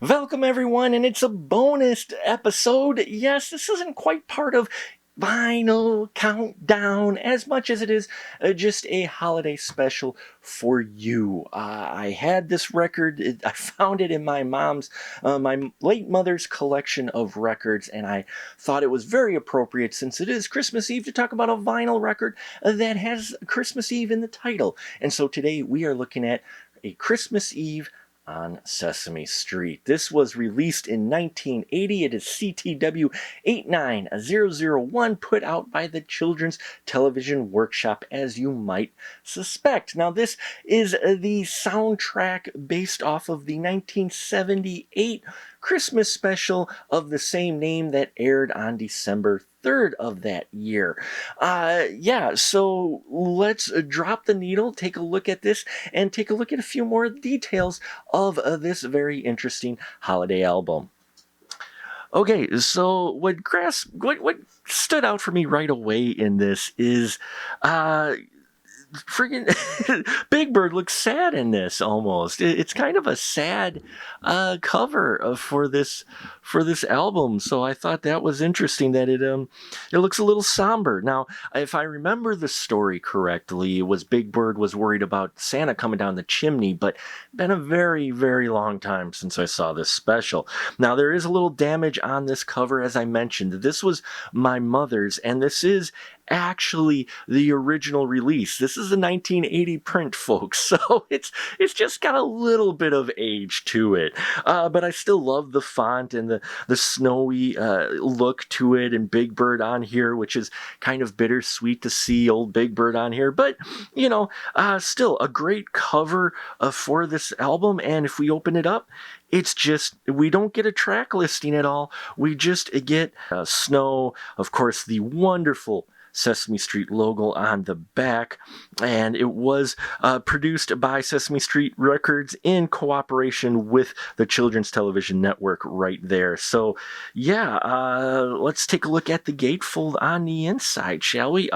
Welcome, everyone, and it's a bonus episode. Yes, this isn't quite part of Vinyl Countdown as much as it is just a holiday special for you. I had this record, I found it in my my late mother's collection of records, and I thought it was very appropriate since it is Christmas Eve to talk about a vinyl record that has Christmas Eve in the title. And so today we are looking at a Christmas Eve on Sesame Street. This was released in 1980. It is CTW 89001, put out by the Children's Television Workshop, as you might suspect. Now, this is the soundtrack based off of the 1978 Christmas special of the same name that aired on December 3rd of that year. So let's drop the needle, take a look at this, and take a look at a few more details of this very interesting holiday album. Okay, so what stood out for me right away in this is freaking Big Bird looks sad in this almost. It's kind of a sad cover for this album. So I thought that was interesting that it looks a little somber. Now, if I remember the story correctly, it was Big Bird was worried about Santa coming down the chimney, but been a very, very long time since I saw this special. Now, there is a little damage on this cover, as I mentioned. This was my mother's, and this is actually the original release. This is a 1980 print, folks, so it's just got a little bit of age to it. But I still love the font and the snowy look to it, and Big Bird on here, which is kind of bittersweet to see old Big Bird on here. But, still a great cover for this album, and if we open it up, it's just, we don't get a track listing at all. We just get snow, of course, the wonderful Sesame Street logo on the back, and it was produced by Sesame Street Records in cooperation with the Children's Television Network right there. So yeah, let's take a look at the gatefold on the inside, shall we?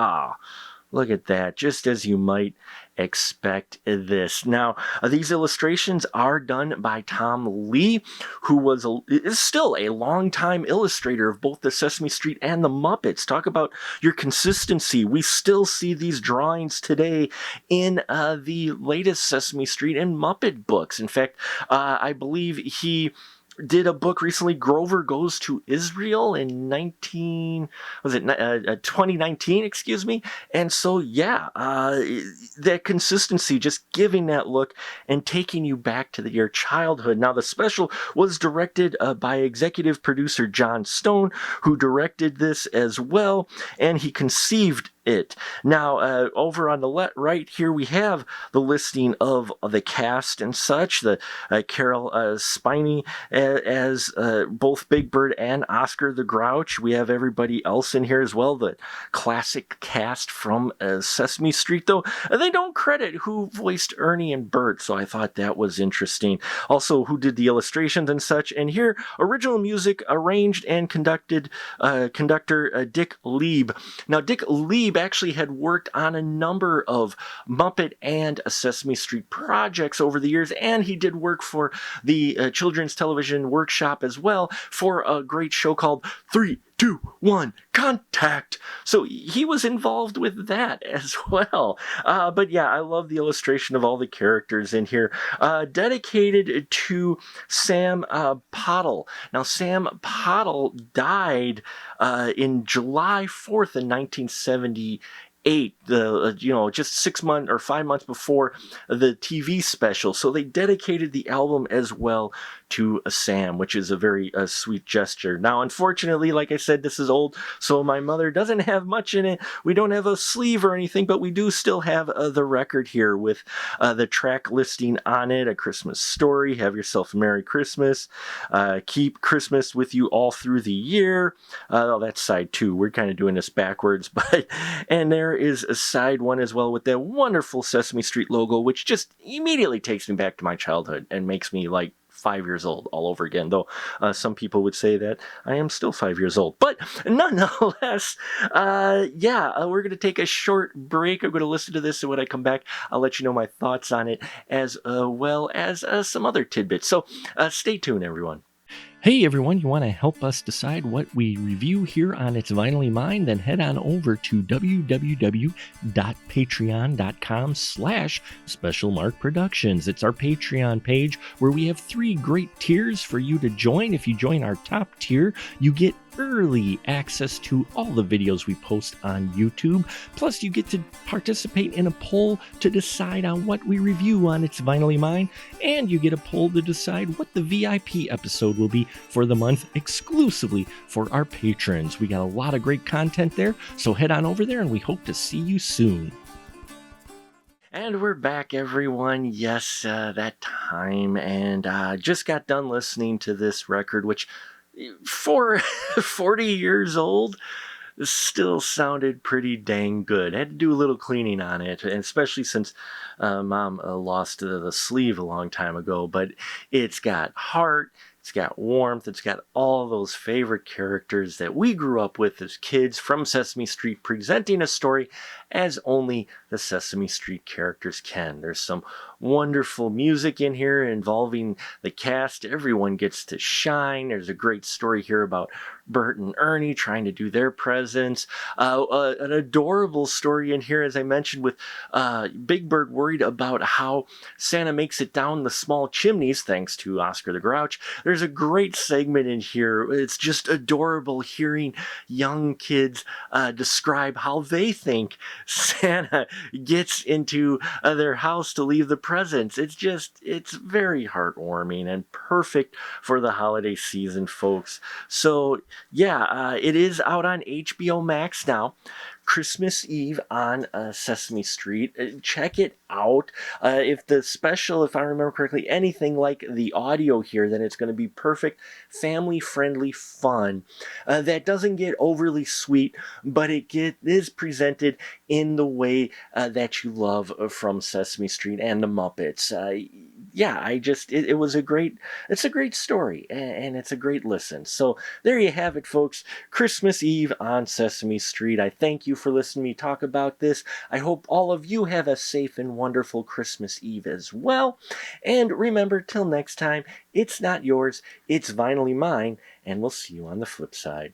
Look at that, just as you might expect this. Now, these illustrations are done by Tom Lee, who is still a longtime illustrator of both the Sesame Street and the Muppets. Talk about your consistency. We still see these drawings today in the latest Sesame Street and Muppet books. In fact, I believe he did a book recently, Grover Goes to Israel, in 2019, excuse me. And so, yeah, that consistency, just giving that look and taking you back to your childhood. Now, the special was directed by executive producer John Stone, who directed this as well, and he conceived it. Now, over on the right here, we have the listing of the cast and such. The Carol Spiney as both Big Bird and Oscar the Grouch. We have everybody else in here as well, the classic cast from Sesame Street, though they don't credit who voiced Ernie and Bert, so I thought that was interesting. Also, who did the illustrations and such. And here, original music arranged and conductor Dick Lieb. Now, Dick Lieb actually had worked on a number of Muppet and Sesame Street projects over the years, and he did work for the Children's Television Workshop as well for a great show called 3, 2, 1, Contact. So he was involved with that as well. But yeah, I love the illustration of all the characters in here. Dedicated to Sam Pottle. Now, Sam Pottle died in July 4th in 1978. Just 6 months or 5 months before the TV special. So they dedicated the album as well to Sam, which is a very sweet gesture. Now, unfortunately, like I said, this is old, so my mother doesn't have much in it. We don't have a sleeve or anything, but we do still have the record here with the track listing on it. A Christmas Story, Have Yourself a Merry Christmas, Keep Christmas With You All Through the Year. That's side 2. We're kind of doing this backwards, and there is a side 1 as well with that wonderful Sesame Street logo, which just immediately takes me back to my childhood and makes me like 5 years old all over again, though some people would say that I am still 5 years old. But nonetheless, we're going to take a short break. I'm going to listen to this, and when I come back, I'll let you know my thoughts on it, as well as some other tidbits. So stay tuned, everyone. Hey everyone, you want to help us decide what we review here on It's Vinylly Mine? Then head on over to www.patreon.com/specialmarkproductions. It's our Patreon page where we have 3 great tiers for you to join. If you join our top tier, you get early access to all the videos we post on YouTube. Plus, you get to participate in a poll to decide on what we review on It's Vinylly Mine, and you get a poll to decide what the VIP episode will be for the month, exclusively for our patrons. We got a lot of great content there, so head on over there and we hope to see you soon. And we're back, everyone. Yes, that time, and just got done listening to this record, which for 40 years old still sounded pretty dang good. I had to do a little cleaning on it, and especially since Mom lost the sleeve a long time ago. But it's got heart, it's got warmth, it's got all those favorite characters that we grew up with as kids from Sesame Street, presenting a story as only the Sesame Street characters can. There's some wonderful music in here involving the cast. Everyone gets to shine. There's a great story here about Bert and Ernie trying to do their presents. An adorable story in here, as I mentioned, with Big Bird worried about how Santa makes it down the small chimneys, thanks to Oscar the Grouch. There's a great segment in here. It's just adorable hearing young kids describe how they think Santa gets into their house to leave the presents. It's very heartwarming and perfect for the holiday season, folks. So yeah, it is out on HBO Max now. Christmas Eve on Sesame Street. Check it out. If the special, if I remember correctly, anything like the audio here, then it's going to be perfect, family-friendly fun. That doesn't get overly sweet, but it is presented in the way that you love from Sesame Street and the Muppets. It's a great story, and it's a great listen. So there you have it, folks. Christmas Eve on Sesame Street. I thank you for listening to me talk about this. I hope all of you have a safe and wonderful Christmas Eve as well. And remember, till next time, it's not yours, it's Vinylly Mine, and we'll see you on the flip side.